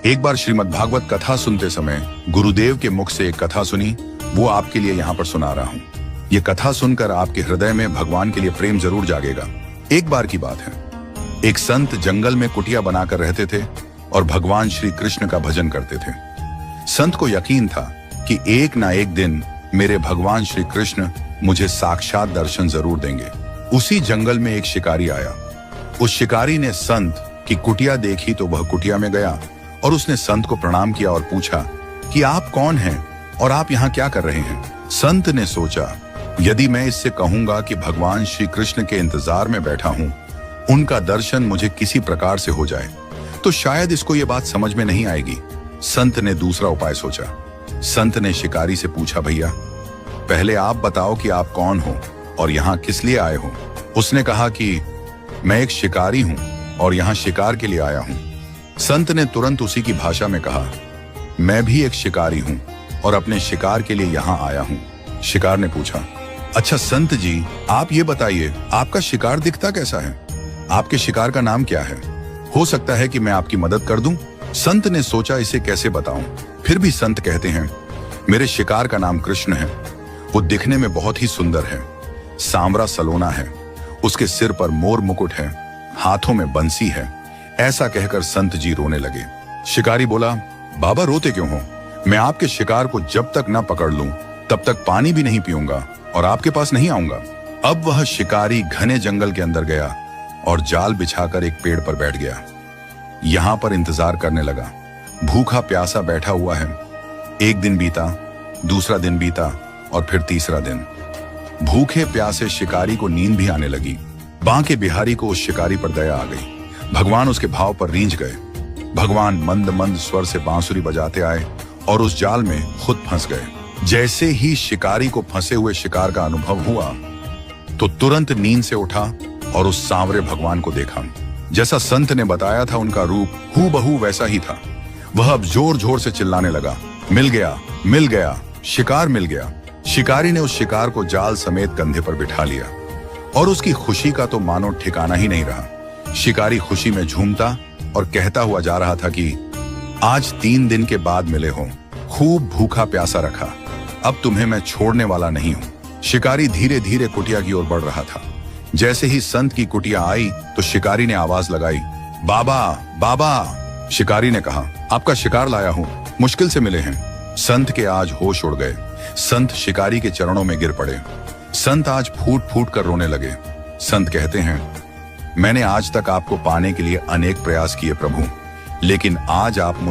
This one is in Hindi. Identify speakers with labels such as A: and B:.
A: एक बार श्रीमद् भागवत कथा सुनते समय गुरुदेव के मुख से एक कथा सुनी, वो आपके लिए यहाँ पर सुना रहा हूँ। ये कथा सुनकर आपके हृदय में भगवान के लिए प्रेम जरूर जागेगा। एक बार की बात है, एक संत जंगल में कुटिया बनाकर रहते थे और भगवान श्री कृष्ण का भजन करते थे। संत को यकीन था कि एक ना एक दिन मेरे भगवान श्री कृष्ण मुझे साक्षात दर्शन जरूर देंगे। उसी जंगल में एक शिकारी आया। उस शिकारी ने संत की कुटिया देखी तो वह कुटिया में गया और उसने संत को प्रणाम किया और पूछा कि आप कौन हैं और आप यहाँ क्या कर रहे हैं। संत ने सोचा, यदि मैं इससे कहूंगा कि भगवान श्री कृष्ण के इंतजार में बैठा हूं, उनका दर्शन मुझे किसी प्रकार से हो जाए तो शायद इसको ये बात समझ में नहीं आएगी। संत ने दूसरा उपाय सोचा। संत ने शिकारी से पूछा, भैया पहले आप बताओ कि आप कौन हो और यहाँ किस लिए आए हो। उसने कहा कि मैं एक शिकारी हूं और यहाँ शिकार के लिए आया हूं। संत ने तुरंत उसी की भाषा में कहा, मैं भी एक शिकारी हूं और अपने शिकार के लिए यहाँ आया हूं। शिकार ने पूछा, अच्छा संत जी, आप ये बताइए आपका शिकार दिखता कैसा है, आपके शिकार का नाम क्या है, हो सकता है कि मैं आपकी मदद कर दूं। संत ने सोचा इसे कैसे बताऊं। फिर भी संत कहते हैं, मेरे शिकार का नाम कृष्ण है, वो दिखने में बहुत ही सुंदर है, सांवरा सलोना है, उसके सिर पर मोर मुकुट है, हाथों में बंसी है। ऐसा कहकर संत जी रोने लगे। शिकारी बोला, बाबा रोते क्यों हो, मैं आपके शिकार को जब तक न पकड़ लूं तब तक पानी भी नहीं पीऊंगा और आपके पास नहीं आऊंगा। अब वह शिकारी घने जंगल के अंदर गया और जाल बिछाकर एक पेड़ पर बैठ गया। यहां पर इंतजार करने लगा। भूखा प्यासा बैठा हुआ है। एक दिन बीता, दूसरा दिन बीता और फिर तीसरा दिन। भूखे प्यासे शिकारी को नींद भी आने लगी। बांके बिहारी को उस शिकारी पर दया आ गई। भगवान उसके भाव पर रींझ गए। भगवान मंद मंद स्वर से बांसुरी बजाते आए और उस जाल में खुद फंस गए। जैसे ही शिकारी को फंसे हुए शिकार का अनुभव हुआ तो तुरंत नींद से उठा और उस सांवरे भगवान को देखा। जैसा संत ने बताया था उनका रूप हूबहू वैसा ही था। वह अब जोर जोर से चिल्लाने लगा, मिल गया, मिल गया, शिकार मिल गया। शिकारी ने उस शिकार को जाल समेत कंधे पर बिठा लिया और उसकी खुशी का तो मानो ठिकाना ही नहीं रहा। शिकारी खुशी में झूमता और कहता हुआ जा रहा था कि आज 3 दिन के बाद मिले हो, खूब भूखा प्यासा रखा, अब तुम्हें मैं छोड़ने वाला नहीं हूं। शिकारी धीरे धीरे कुटिया की ओर बढ़ रहा था। जैसे ही संत की कुटिया आई तो शिकारी ने आवाज लगाई, बाबा बाबा। शिकारी ने कहा, आपका शिकार लाया हूं, मुश्किल से मिले हैं। संत के आज होश उड़ गए। संत शिकारी के चरणों में गिर पड़े। संत आज फूट फूट कर रोने लगे। संत कहते हैं, मैंने आज तक आपको पाने के लिए अनेक प्रयास किए प्रभु, लेकिन आज आप